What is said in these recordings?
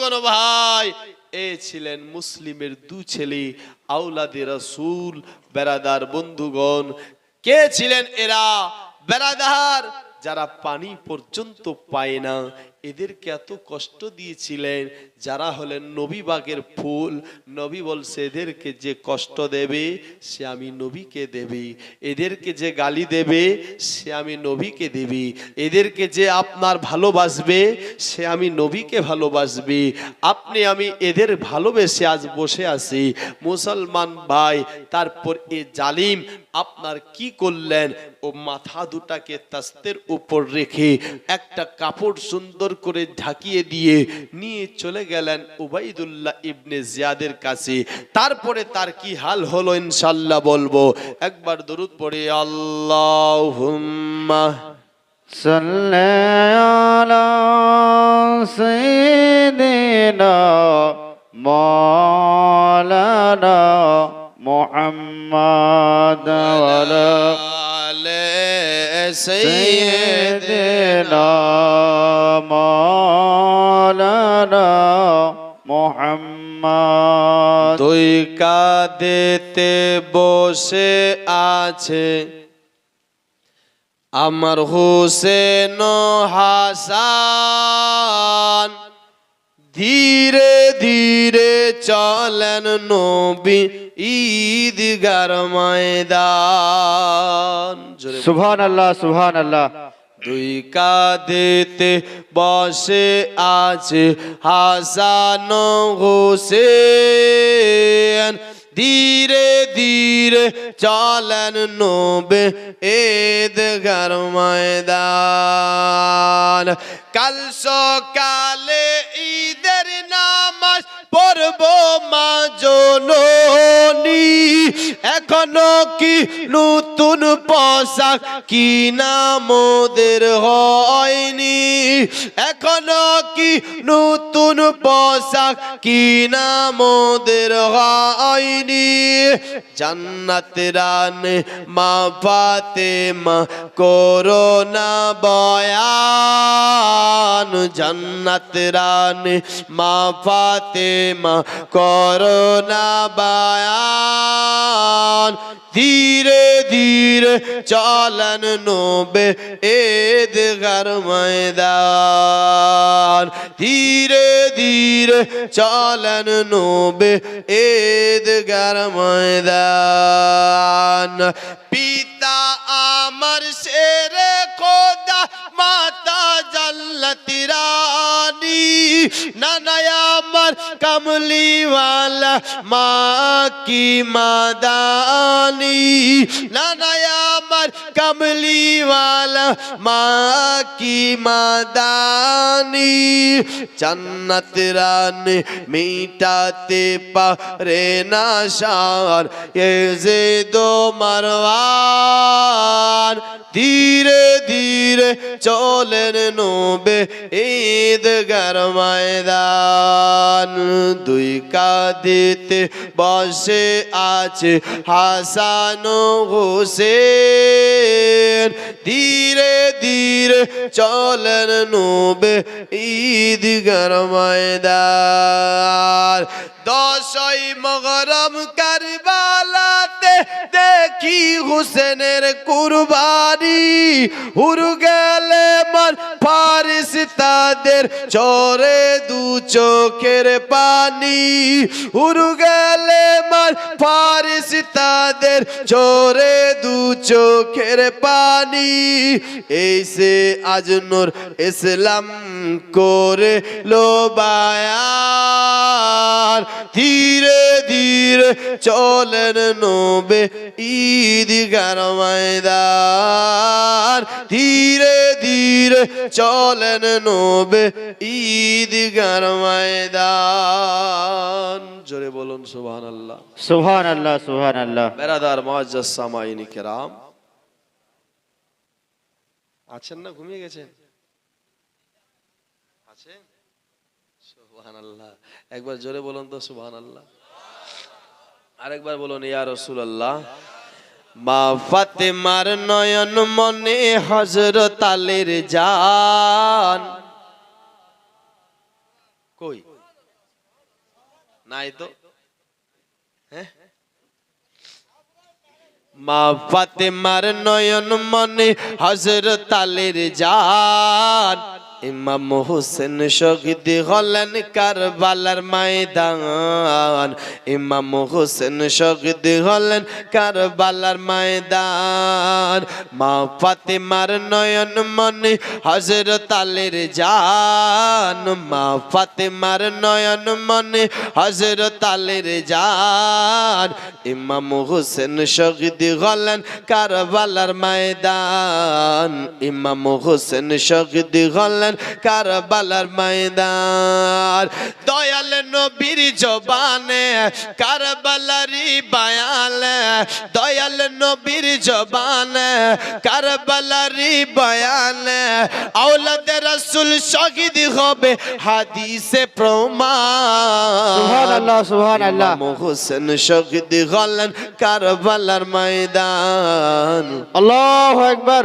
বন্ধুগণ ভাই, এ ছিলেন মুসলিমের দু ছেলে, আওলাদে রাসূল। বেরাদার বন্ধুগণ, কে ছিলেন এরা? বেরাদার, যারা পানি পর্যন্ত পায় না, এদেরকে এত কষ্ট দিয়েছিলেন। যারা হলেন নবী বাগের ফুল, নবী বলছে এদেরকে যে কষ্ট দেবে সে আমি নবীকে দেবে, এদেরকে যে গালি দেবে সে আমি নবীকে দেবে, এদেরকে যে আপনার ভালোবাসবে সে আমি নবীকে ভালোবাসবে। আপনি আমি এদের ভালোবেসে আজ বসে আছি। মুসলমান ভাই, তারপর এ জালিম আপনার কি করলেন? ও মাথা দুটাকে তাস্তের উপর রেখে একটা কাপড় সুন্দর করে ঢাকিয়ে দিয়ে নিয়ে চলে গেলেন উবাইদুল্লাহ ইবনে জিয়াদের কাছে। তারপরে তার কি হাল হলো ইনশাআল্লাহ বলবো। একবার দরুদ পড়ে আল্লাহুম্মা সাল্লি আলা সাইয়্যিদিনা মাওলানা মুহাম্মাদ ওয়া আলা আলি সাইয়্যিদিনা মাওলানা মুহাম্মাদ। দুই কাঁধেতে বসে আছে আমার হোসেন হাসান, ধীরে ধীরে চলেন নবী ঈদগার ময়দান। সুবহানাল্লাহ সুবহানাল্লাহ। দুই কাঁধেতে বসে আছে হাসান হোসেন, ধীরে ধীরে চলেন নবী ঈদগার ময়দান। কাল সকালে ঈদের নামাজ পড়ব মা জননী, এখনো কি নতুন পোশাক কিনা মোদের হয়নি, এখনো কি নতুন পোশাক কিনা মোদের হয়নি। জান্নাত রানে মা ফাতেমা করোনা বয়ান, জান্নাত রানে মা ফাতেমা করোনা বয়ান। ধীরে ধীরে চলেন নবী ঈদগার ময়দান, ধীরে ধীরে চলেন নবী ঈদগার ময়দান। পিতা আমার শেরে খোদা, মাতা জান্নাতি রানী, নানা আমার কামলিওয়ালা মা কি মাদানী, নানা আমার কামলিওয়ালা মা কি মাদানী। জান্নাত রানী মিটাতে পারে না শান এ যে দো মারওয়ান, ধীরে ধীরে চলেন নবী ঈদগার ময়দান। দুই কাঁধেতে বসে আছে হাসান হোসেন, ধীরে ধীরে চলেন নবী ঈদগার ময়দান। 10ই মুহররম কারবালাতে দেখি হুসেনের কুরবানি, হুরু গেলে মন ফারিস্তাদের চরে দু চোখের পানি, হুরু গেলে মন ফারিস্তাদের চরে দু চোখের পানি। এসে আজ নূর ইসলাম করে লো বায়ান, ধীরে ধীরে চলেন নবী ঈদগার ময়দান, ধীরে ধীরে চলেন নবী ঈদগার ময়দান। জোরে বলুন সুবহানাল্লাহ সুবহানাল্লাহ সুবহানাল্লাহ। বেরাদার মুআজ্জাজ সামাঈন কিরাম, আছেন না ঘুমিয়ে গেছেন? আছেন? সুবহানাল্লাহ। একবার জোরে বলুন তো সুবহানাল্লাহ। আরেকবার বলুন ইয়া রাসূলুল্লাহ। মা ফাতেমার নয়ন মনে হযরত আলীর জান, কই নাই তো হ্যাঁ মা ফাতেমার নয়ন মনে হযরত আলীর জান ইমাম হোসেন শহীদ হলেন কারবালার ময়দান ইমাম হোসেন শহীদ হলেন কারবালার ময়দান মা ফাতেমার নয়ন মনে হযরত আলীর জান মা ফাতেমার নয়ন মনে হযরত আলীর জান ইমাম হোসেন শহীদ হলেন কারবালার ময়দান ইমাম হোসেন শহীদ হলেন কারবালার ময়দান দয়াল নবীর জবানে কারবালারি বয়ান দয়াল নবীর জবানে কারবালারি বয়ান আওলাদ রাসূল শহীদ হবে হাদিসে প্রমাণ সুবহানাল্লাহ সুবহানাল্লাহ ইমাম হোসেন শহীদ হলেন কারবালার ময়দান আল্লাহু আকবার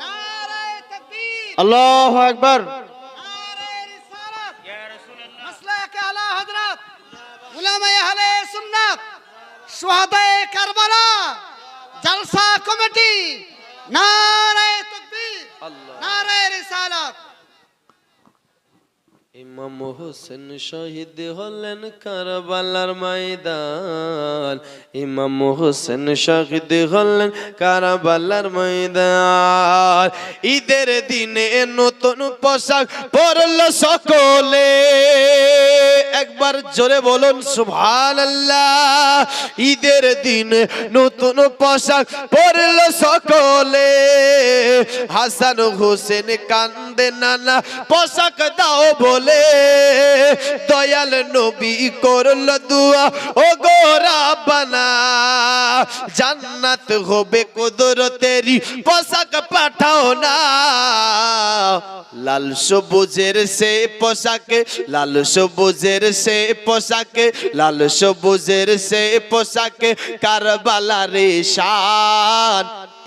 নারায়ে তাকবীর আল্লাহু আকবার নারায়ে রিসালাত ইয়া রাসূলুল্লাহ মাসলাকে আলা হযরত উলামায়ে আহলে সুন্নাত শুহাদায়ে কারবালা জলসা কমিটি নারায়ে তাকবীর নারায়ে রিসালাত ইমাম হোসেন শহীদ হলেন কারবালার ময়দান ইমাম হোসেন শহীদ হলেন কারবালার ময়দান ঈদের দিনে নতুন পোশাক পরলো সকলে একবার জোরে বলুন সুবহানাল্লাহ ঈদের দিনে নতুন পোশাক পরলো সকলে হাসান হোসেন কান্দে নানা পোশাক দাও বলে দয়াল নবী করল দুয়া ও গো রাব্বানা জান্নাত হবে কুদরতেরি পোশাক পাঠাও না লাল সবুজের সে পোশাকে লাল সবুজের সে পোশাকে লাল সবুজের সে পোশাকে কারবালার শান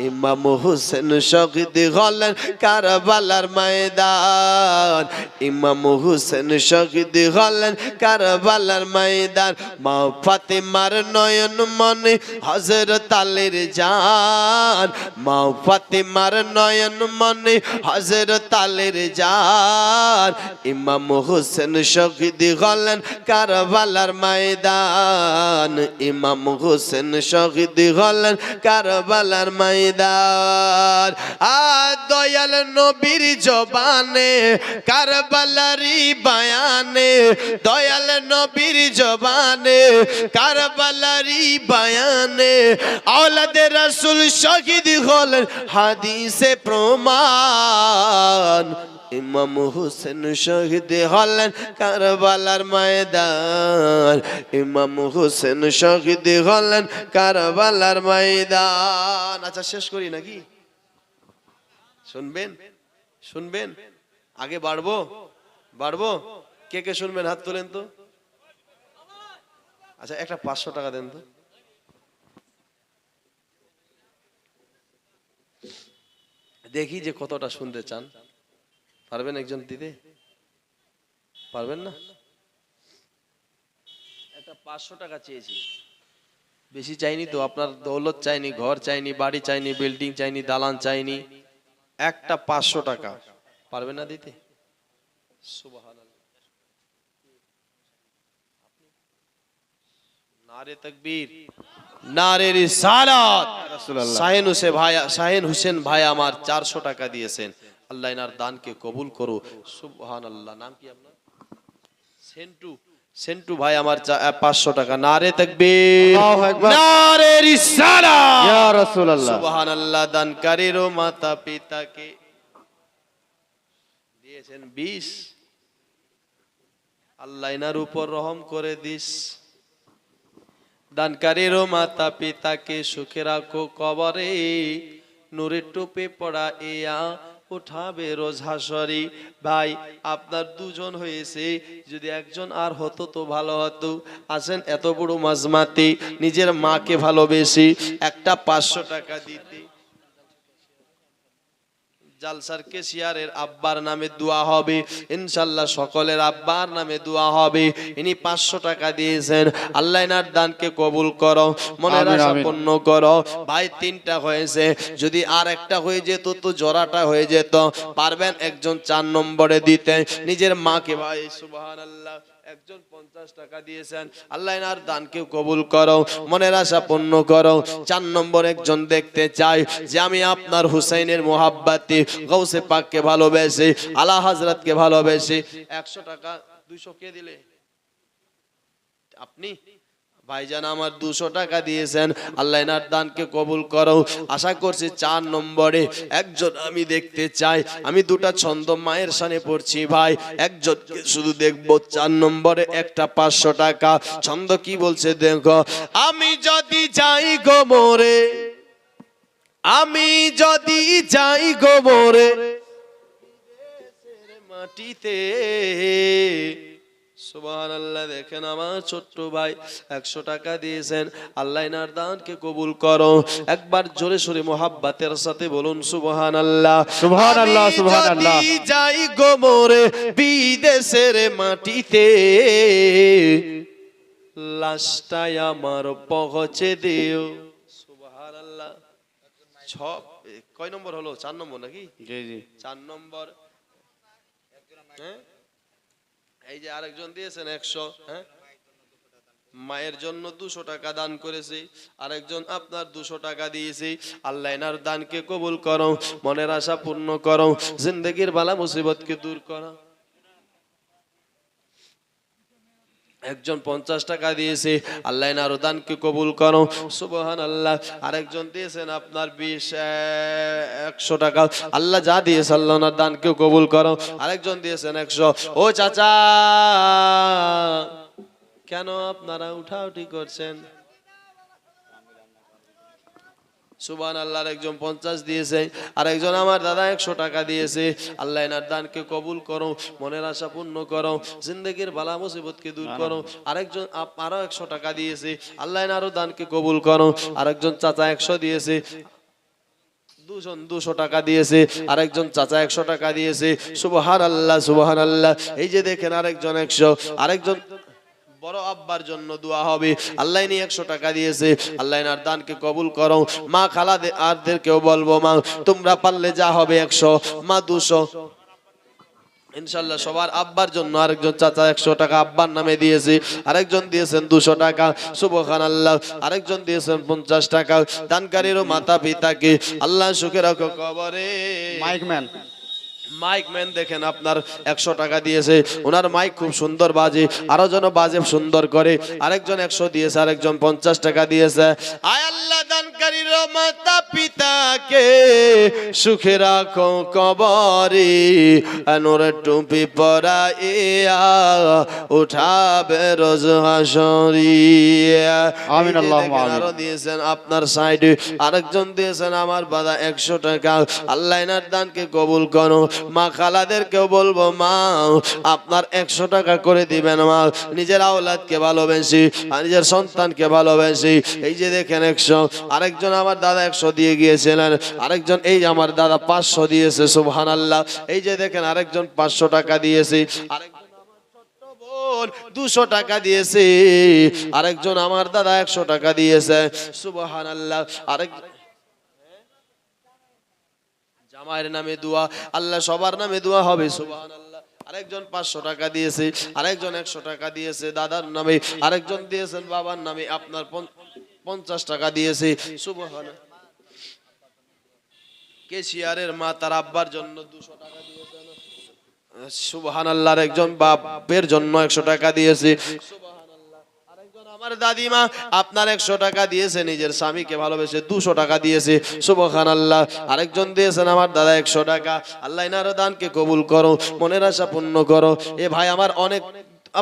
ইমাম হোসেন শহীদ হলেন কারবালার ময়দান ইমাম হোসেন শহীদ হলেন কারবালার ময়দান মা ফাতেমার নয়ন মনে হযরত আলীর জান মা ফাতেমার নয়ন মনে হযরত আলীর জান ইমাম হোসেন শহীদ হলেন কারবালার ময়দান ইমাম হোসেন শহীদ হলেন কারবালার ময়দান দয়াল নবীর জবানে কারবালারি বয়ানে দয়াল নবীর জবানে কারবালারি বয়ানে আওলাদে রাসূল শহীদ হলেন হাদিসে প্রমাণ ইমাম হোসেন শহীদ হলেন কারবালার ময়দান ইমাম হোসেন শহীদ হলেন কারবালার ময়দান আচ্ছা শেষ করি নাকি শুনবেন শুনবেন আগে বাড়বো বাড়বো কে কে শুনবেন হাত তোলেন তো আচ্ছা একটা 500 টাকা দেন তো দেখি যে কতটা শুনতে চান পারবেন একজন দিতে পারবেন না একটা 500 টাকা চেয়েছি বেশি চাইনি তো আপনার দৌলত চাইনি ঘর চাইনি বাড়ি চাইনি বিল্ডিং চাইনি দালান চাইনি একটা 500 টাকা পারবেন না দিতে সুবহানাল্লাহ নারে তাকবীর নারে রিসালাত রাসূলুল্লাহ শাহিন হোসেন ভাই আমার 400 টাকা দিয়েছেন আল্লাহ ইনার দানকে কবুল করো সুবহানাল্লাহ নাম কি আপনার সেন্টু সেন্টু ভাই আমার 500 টাকা নারে তাকবীর আল্লাহু আকবার নারে রিসালাত ইয়া রাসূলুল্লাহ সুবহানাল্লাহ দানকারীর মাতা পিতাকে দিয়েছেন 20 আল্লাহ ইনার উপর রহম করে দিস দানকারীর মাতা পিতাকে সুখে রাখো কবরে নূরের টোপে পড়া ইয়া উঠাবে রোজ হাসরে ভাই আপনার দুজন হয়েছে যদি একজন আর হতো তো ভালো হতো আসেন এত বড় মাজমাতে নিজের মাকে ভালোবেসে একটা 500 টাকা দিতে জালসার কেশিয়ারের আব্বার নামে দোয়া হবে, ইনশাল্লাহ সকলের আব্বার নামে দোয়া হবে। ইনি 500 টাকা দিয়েছেন, আল্লাহ এনার দানকে কবুল করো, মনের আমিন, আশা আমিন। পূর্ণ করো। ভাই 3টা হয়েছে, যদি আর একটা হয়ে যেত তো জোড়াটা হয়ে যেত। পারবেন একজন 4 নম্বরে দিতে নিজের মাকে? ভাই সুবহানাল্লাহ, একজন 50 টাকা দিয়েছেন, আল্লাহ এনার দানকে কবুল করো, মনের আশা পূর্ণ করো। 4 নম্বর একজন দেখতে চাই যে আমি আপনার হুসাইনের মোহাব্বতে গৌসে পাককে ভালোবেসে, আলা হযরতকে ভালোবেসে। 100 টাকা 200 কে দিলে? আপনি? ভাইজান আমার 200 টাকা দিয়েছেন, আল্লাহ এনার দানকে কবুল করো। আশা করছি 4 নম্বরে একজন আমি দেখতে চাই। আমি 2টা ছন্দ মায়ের সামনে পড়ছি ভাই, একজনকে শুধু দেখবো। 4 নম্বরে একটা 500 টাকা ছন্দ কি বলছে দেখো। আমি যদি যাই গো মোরে, আমি যদি যাই গো মোরে মাটিতে। সুবহানাল্লাহ, দেখেন আমার ছোট্ট ভাই 100 টাকা দিয়েছেন, আল্লাহ এনার দানকে কবুল করো। একবার জোরে সোরে মোহাব্বতের সাথে বলুন সুবহানাল্লাহ। সুবহানাল্লাহ, আমি সুবহানাল্লাহ। যদি যাই গো মোরে বিদেশের মাটিতে, লাশটাই আমার পৌঁছে দিও। সুবহানাল্লাহ। কয় নম্বর হলো? 4 নম্বর নাকি? জি জি। 4 নম্বর। হ্যাঁ, এই যে আরেকজন দিয়েছেন 100, হ্যাঁ, মায়ের জন্য 200 টাকা দান করেছে, আরেকজন আপনার 200 টাকা দিয়েছে। আল্লাহ এনার দানকে কবুল করো, মনের আশা পূর্ণ করো, জিন্দেগির বালা মুসিবতকে দূর করো। একজন 50 টাকা দিয়েছে, আল্লাহ এনার দানকে কবুল করো, সুবহানাল্লাহ। আরেকজন দিয়েছেন আপনার 100 টাকা, আল্লাহ যা দিয়েছে আল্লাহ ওনার দানকে কবুল করো। আরেকজন দিয়েছেন 100। ও চাচা, কেন আপনারা উঠাউঠি করছেন? সুবহানাল্লাহ। একজন 50 দিয়েছে, আরেকজন আমার দাদা 100 টাকা দিয়েছে, আল্লাহ এনার দানকে কবুল করো, মনের আশা পূর্ণ করো, জিন্দেগির বালা মুসিবতকে দূর করো। আরেকজন আরো 100 টাকা দিয়েছে, আল্লাহ এনারও দানকে কবুল করো। আরেকজন চাচা 100 দিয়েছে, 200 টাকা দিয়েছে, আরেকজন চাচা 100 টাকা দিয়েছে। সুবহানাল্লাহ, সুবহানাল্লাহ। এই যে দেখেন আরেকজন 100, আরেকজন বড় আব্বার জন্য দোয়া হবে, আল্লাহ ইনি 100 টাকা দিয়েছে, আল্লাহ এনার দানকে কবুল করো। মা খালাদেরকেও বলবো, মা তোমরা পারলে যা হবে 100, মা 200, ইনশাআল্লাহ। সবার আব্বার জন্য আরেকজন চাচা 100 টাকা আব্বার নামে দিয়েছে, আরেকজন দিয়েছেন 200 টাকা, সুবহানাল্লাহ। আরেকজন দিয়েছেন 50 টাকা। দানকারীরও মাতা পিতাকে আল্লাহ সুখে রাখো কবরে। মাইকম্যান। মাইক ম্যান দেখেন আপনার 100 টাকা দিয়েছে, ওনার মাইক খুব সুন্দর বাজে, আরো যেন বাজে সুন্দর করে। আরেকজন 100 দিয়েছে, আরেকজন 50 টাকা দিয়েছে। আয় আল্লাহ দানকারীর মাতা পিতাকে সুখে রাখো কবরে, নূরের টুপি পরাইয়া উঠাবে রোজ হাসরে। আমিন, আল্লাহুম্মা আমিন। আরো দিয়েছেন আপনার সাইডে, আরেকজন দিয়েছেন আমার বাবা 100 টাকা, আল্লাহ এনার দানকে কবুল করো। মা খালাদেরকেও বলবো, মা আপনার 100 টাকা করে দিবেন, মা নিজের আওলাদকে ভালোবেসি, নিজের সন্তানকে ভালোবেসি। এই যে দেখেন 100, আরেকজন আমার দাদা 100 দিয়ে গিয়েছিলেন, আরেকজন এই আমার দাদা 500 দিয়েছে, সুবহানাল্লাহ। এই যে দেখেন আরেকজন 500 টাকা দিয়েছে, আরেকজন আমার ছোট্ট বোন 200 টাকা দিয়েছে, আরেকজন আমার দাদা 100 টাকা দিয়েছে, সুবহানাল্লাহ। আরেকজন জামাইয়ের নামে দোয়া, আল্লাহ সবার নামে দোয়া হবে, সুবহানাল্লাহ। আরেকজন 500 টাকা দিয়েছে, আরেকজন 100 টাকা দিয়েছে দাদার নামে, আরেকজন দিয়েছেন বাবার নামে, আপনার 50 টাকা দিয়েছে, সুবহানাল্লাহ। কেশিয়ারের মা তার আব্বার জন্য 200 টাকা দিয়েছেন, সুবহানাল্লাহ। একজন বাপের জন্য 100 টাকা দিয়েছে, সুবহানাল্লাহ। আরেকজন আমার দাদিমা আপনার 100 টাকা দিয়েছে, নিজের স্বামীকে ভালোবেসে 200 টাকা দিয়েছে, সুবহানাল্লাহ। আরেকজন দিয়েছেন আমার দাদা 100 টাকা, আল্লাহ এনার দানকে কবুল করো, মনের আশা পূর্ণ করো। এ ভাই আমার অনেক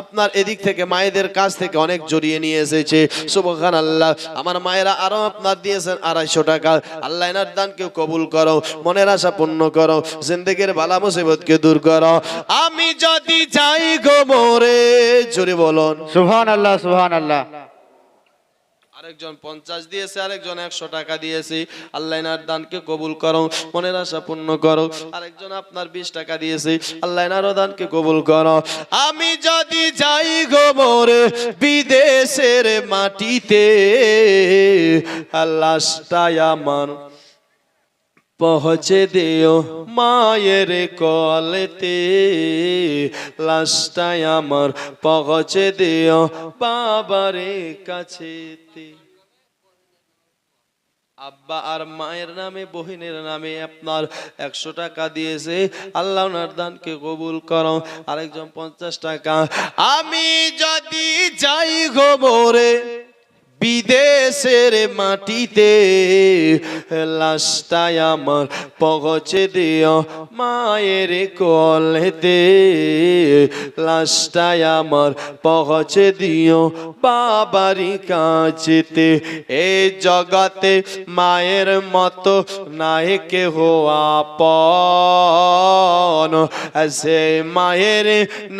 আপনার এদিক থেকে মায়েদের কাছ থেকে অনেক জড়িয়ে নিয়ে এসেছে, সুবহানাল্লাহ। আমার মায়েরা আরো আপনার দিয়েছেন 250 টাকা, আল্লাহ এনার দানকে কবুল করো, মনের আশা পূর্ণ করো, জিন্দেগির বালা মুসিবতকে দূর করো। আমি যদি যাই গো মোরে, জোরে বলুন সুবহানাল্লাহ, সুবহানাল্লাহ। আরেকজন 50 দিয়েছে, আরেকজন 100 টাকা দিয়েছে। আল্লাহ এনার দানকে কবুল করো, মনের আশা পূর্ণ করো। আরেকজন আপনার 20 টাকা দিয়েছে, আল্লাহ এনারও দানকে কবুল করো। আমি যদি যাই গো মোরে বিদেশের মাটিতে, লাশটাই আমার পৌঁছে দিও মায়ের কলেতে, লাশটাই আমার পৌঁছে দিও বাবারে কাছেতে। আব্বা আর মায়ের নামে, বহিনের নামে আপনার 100 টাকা দিয়েছে, আল্লাহ ওনার দানকে কবুল করো। আরেকজন 50 টাকা। আমি যদি যাই গো মোরে বিদেশের মাটিতে, লাশটাই আমার পৌঁছে দিও মায়ের কোলেতে, লাশটাই আমার পৌঁছে দিও বাবারি কাছেতে। এই জগতে মায়ের মতো নাই কেহ আপন, সে মায়ের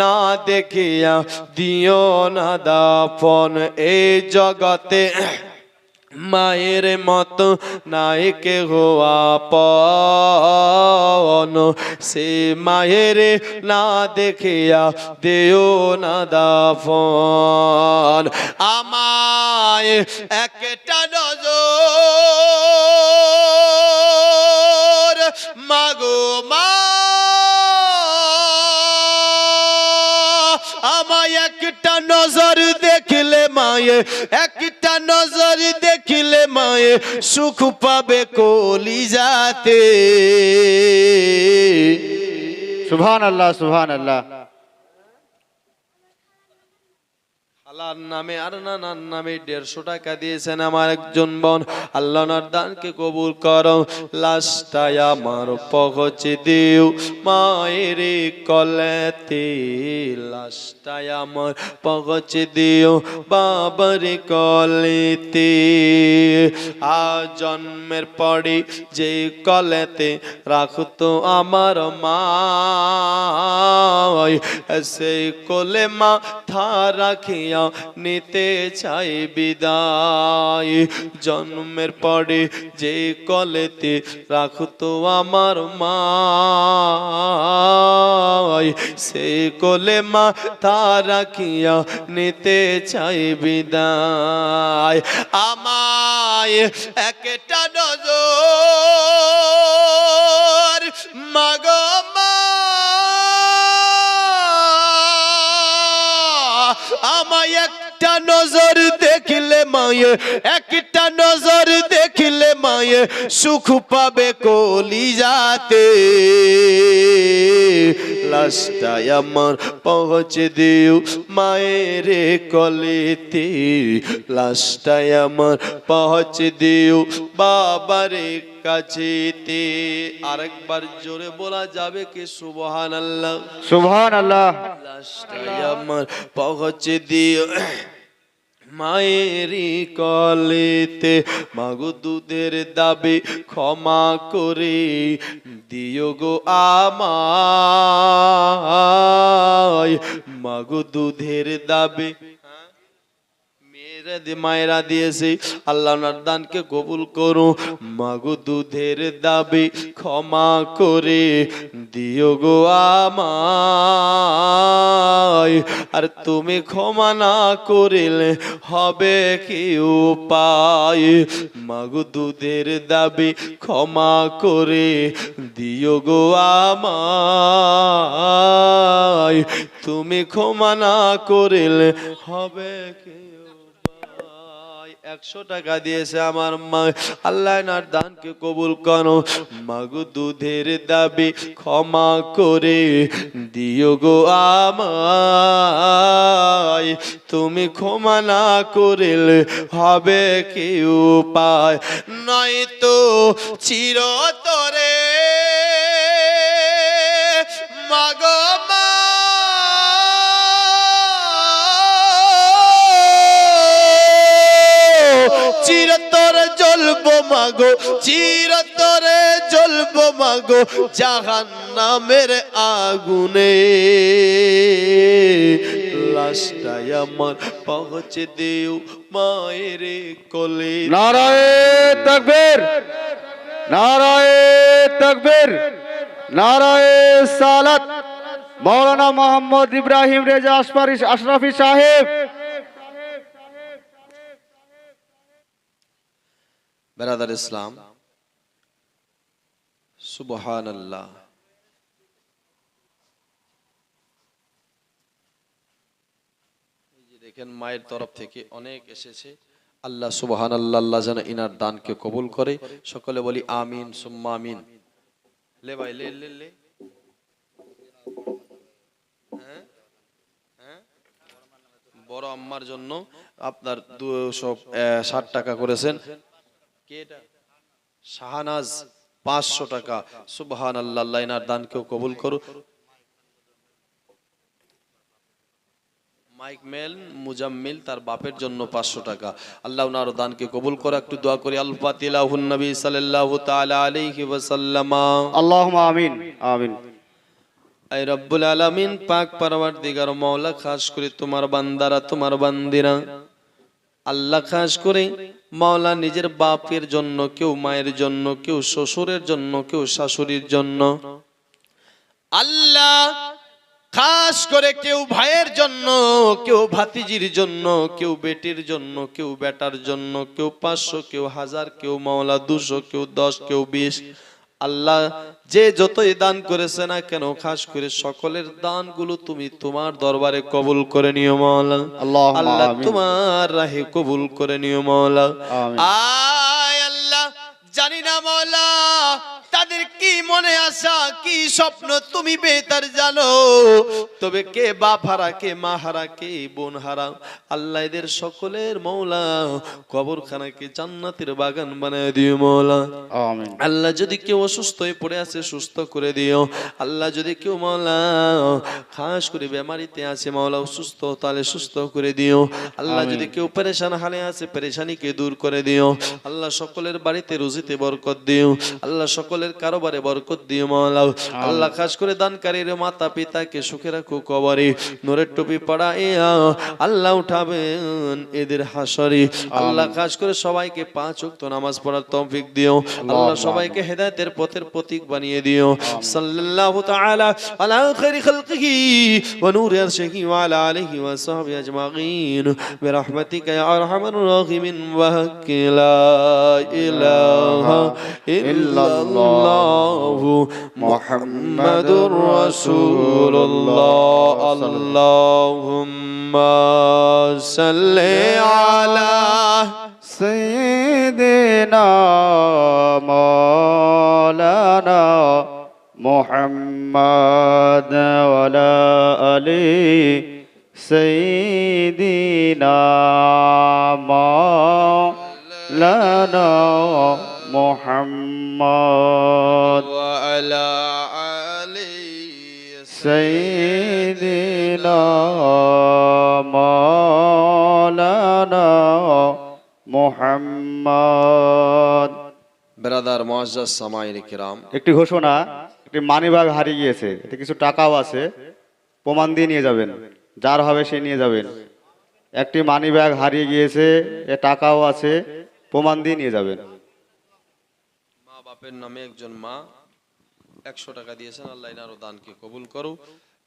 না দেখিয়া দিও না দাফন। এই জগতে মায়ের মতো নাই কেহ আপন, সে মায়ের না দেখিয়া দেও না দাফন। আমায় একটা নজর মাগো মা, আমায় একটা নজর দেখলে মায়ে, একটা নজর দেখলে মায়ে সুখ পাবে কলিজাতে। সুবহানাল্লাহ, সুবহানাল্লাহ। আল্লাহর নামে আর নানার নামে 150 টাকা দিয়েছেন আমার একজন বোন, আল্লাহ ওনার দানকে কবুল করো। লাশটাই আমার পৌঁছে দিও মায়ের কলেতে, লাশটাই আমার পৌঁছে দিও বাবার কলেতে। আজ জন্মের পরে যে কলেতে রাখতো আমার মা, সেই কোলে মাথা রাখিয়া নিতে চাই বিদায়। জন্মের পরে যে কলেতে রাখতো আমার মা, সে কোলে মাথা রাখিয়া নিতে চাই বিদায়। আমায় একটা নজর মাগো মা, আমায় একটা নজর দেখলে মায়ে, একটা নজর দেখলে মায়ে সুখ পাবে কলিজাতে। লাশটাই আমার পৌঁছে দিও মায়ের কলেতে, লাশটাই আমার পৌঁছে দিও বাবারে কাছেতে। আরেকবার জোরে বলা যাবে কি সুবহানাল্লাহ? সুবহানাল্লাহ। লাশটাই আমার পৌঁছে দিও মায়েরি কলেতে, মাগো দুধের দাবি ক্ষমা করে দিও গো আমায়, মাগো দুধের দাবি মায়েরা দিয়েছে, আল্লাহ ওনার দানকে কবুল করো। মাগো দুধের দাবি ক্ষমা করে দিও গো আমায়, আর তুমি ক্ষমা না করিলে হবে কি উপায়। মাগো দুধের দাবি ক্ষমা করে দিও গো আমায়, তুমি ক্ষমা না করিলে হবে কি। 100 টাকা দিয়েছে আমার মা, আল্লাহ নার দানকে কবুল করো। মাগো দুধের দাবি ক্ষমা করে দিও গো আমায়, তুমি ক্ষমা না করিলে হবে কি উপায়। নয়তো চিরতরে মাগো মা, চিরতরে জ্বলবো মাগো, চিরতরে জ্বলবো মাগো জাহান্নামের আগুনে। লাশটাই আমার পৌঁছে দিও মায়ের কোলে। নারায়ে তাকবীর, নারায়ে তাকবীর, নারায়ে সালাত। মাওলানা মোহাম্মদ ইব্রাহিম রেজা আশরাফি সাহেব। বেরাদার ইসলাম, সুবহানাল্লাহ। এই যে দেখেন মায়ের তরফ থেকে অনেক এসেছে। আল্লাহ সুবহানাল্লাহ, আল্লাহ যেন ইনার দানকে কবুল করে। সকলে বলি আমিন সুম্মা আমিন। লে ভাই লে লে লে। হ্যাঁ হ্যাঁ, বড় আম্মার জন্য আপনার 260 টাকা করেছেন। কে এটা? শাহানাজ 500 টাকা। সুবহানাল্লাহ, আল্লাহ ইনার দানকেও কবুল করুক। মাইক মেল মুজাম্মিল তার বাপের জন্য 500 টাকা। আল্লাহ উনার দানকে কবুল করে। একটু দোয়া করি। আল ফাতিলাহুন নবী সাল্লাল্লাহু তাআলা আলাইহি ওয়াসাল্লাম। আল্লাহুম্মা আমিন আমিন। আয় রব্বুল আলামিন, পাক পরওয়ারদিগার মাওলা, খাস করে তোমার বান্দারা, তোমার বান্দিরা আল্লাহ, খাস করে মাওলা নিজের বাপের জন্য, কেউ মায়ের জন্য, কেউ শ্বশুরের জন্য, কেউ শাশুড়ির জন্য, আল্লাহ খাস করে কেউ ভাইয়ের জন্য, কেউ ভাতিজির জন্য, কেউ বেটির জন্য, কেউ বেটার জন্য, কেউ 500, কেউ 1000, কেউ মাওলা 200, কেউ 10, কেউ 20। আল্লাহ যে যতই দান করেছে না কেন, খাস করে সকলের দানগুলো তুমি তোমার দরবারে কবুল করে নিও মাওলা। আল্লাহুম্মা আল্লাহ আমিন। তোমার রাহে কবুল করে নিও মাওলা। আমিন। আয় আল্লাহ, জানি না মাওলা তাদের কি মনে আশা, কি স্বপ্ন তুমি বেতার জানো। তবে কে বাপ হারা, কে মা হারা, কে বোন হারা, আল্লাহ এদের সকলের মাওলা কবরখানাকে জান্নাতের বাগান বানায় দিও মাওলা। আমিন। আল্লাহ যদি কেউ অসুস্থ হয়ে পড়ে আছে, সুস্থ করে দিও। আল্লাহ যদি কেউ মাওলা খাস করে বেমারিতে আছে, মাওলা অসুস্থ, তাহলে সুস্থ করে দিও। আল্লাহ আমিন। যদি কেউ পেরেশান হালে আছে, পেরেশানিকে দূর করে দিও। আল্লাহ সকলের বাড়িতে রুজিতে বরকত দিও। আল্লাহ সকলের কারোবারে বরকত দিও মাওলা। আল্লাহ খাস করে দানকারীর মাতা পিতাকে সুখে রাখো, কবরে নূরের টুপি পড়াইয়া আল্লাহ উঠাবেন এদের হাসরে। আল্লাহ খাস করে সবাইকে 5 ওয়াক্ত নামাজ পড়ার তৌফিক দিও। আল্লাহ সবাইকে হেদায়েতের পথের প্রতীক বানিয়ে দিও। সাল্লাল্লাহু তাআলা আলা খায়রি খালকিহি ওয়া নূরি আরশিহি ওয়া আলা আলিহি ওয়া সাহবিহি আজমাইন বিরহমাতিকা ইয়া আরহামার রাহিমিন ওয়া লা ইলাহা ইল্লাল্লাহু মুহাম্মাদুর রাসূলুল্লাহ। আল্লাহুম্মা সাল্লি আলা سيدنا مولانا محمد وعلى آل سيدنا مولانا محمد وعلى آله سيدنا مولانا মোহাম্মদ। ব্রাদার মুআজ্জাজ সামাইন কিরাম, একটি ঘোষণা, একটি মানিব্যাগ হারিয়ে গিয়েছে, এতে কিছু টাকাও আছে, প্রমাণ দিয়ে নিয়ে যাবেন, যার হবে সে নিয়ে যাবেন। একটি মানিব্যাগ হারিয়ে গিয়েছে, এ টাকাও আছে, প্রমাণ দিয়ে নিয়ে যাবেন। মা বাপের নামে একজন মা 100 টাকা দিয়েছেন। আল্লাহ ইনার দানকে কবুল করো।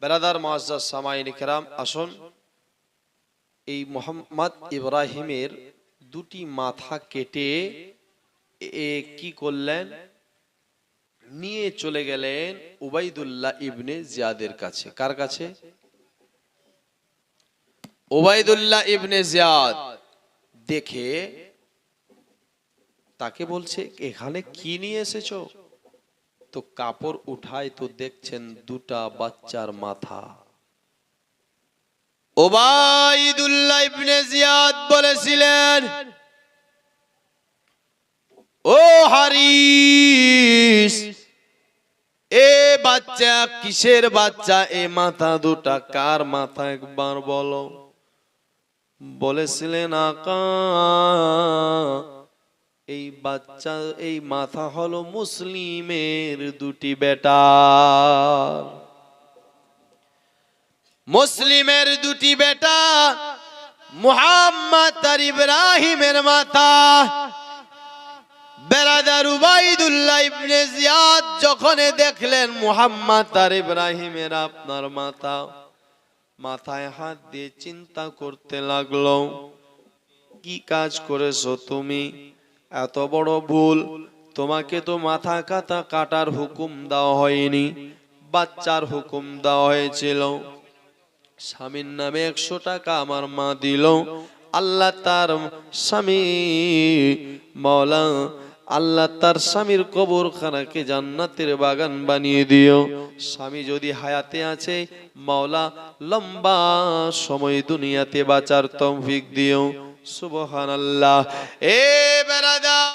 ব্রাদার মুআজ্জাজ সামাইন কিরাম, আসুন এই মোহাম্মদ ইব্রাহিমের 2টি মাথা কেটে কি করলেন, নিয়ে চলে গেলেন উবাইদুল্লাহ ইবনে জিয়াদের কাছে। কার কাছে? উবাইদুল্লাহ ইবনে জিয়াদ। দেখে তাকে বলছে, এখানে কি নিয়ে এসেছো? তো কাপড় উঠায়, তো দেখছেন 2টা বাচ্চার মাথা। উবাইদুল্লাহ ইবনে জিয়াদ বলেছিলেন, ও হারিস, এ বাচ্চা কিসের বাচ্চা? এ মাথা 2টা কার মাথা একবার বলো। বলেছিলেন, আকা এই বাচ্চা, এই মাথা হলো মুসলিমের 2টি বেটা। মুসলিমের দুটি বেটা মুহাম্মদ আর ইব্রাহিমের মাথা বেরাদার উবাইদুল্লাহ ইবনে জিয়াদ যখন দেখলেন মুহাম্মদ আর ইব্রাহিমের আপনার মাথায় হাত দিয়ে চিন্তা করতে লাগলো, কি কাজ করেছো তুমি? এত বড় ভুল। তোমাকে তো মাথা কাটার হুকুম দেওয়া হয়নি, বাচ্চার হুকুম দেওয়া হয়েছিল। স্বামীর নামে 100 টাকা আমার মা দিল। আল্লাহ তার স্বামী মাওলা, আল্লাহ তার স্বামীর কবরখানাকে জান্নাতের বাগান বানিয়ে দিও। স্বামী যদি হায়াতে আছে মাওলা লম্বা সময় দুনিয়াতে বাঁচার তৌফিক দিও। সুবহানাল্লাহ। এ বেরাদা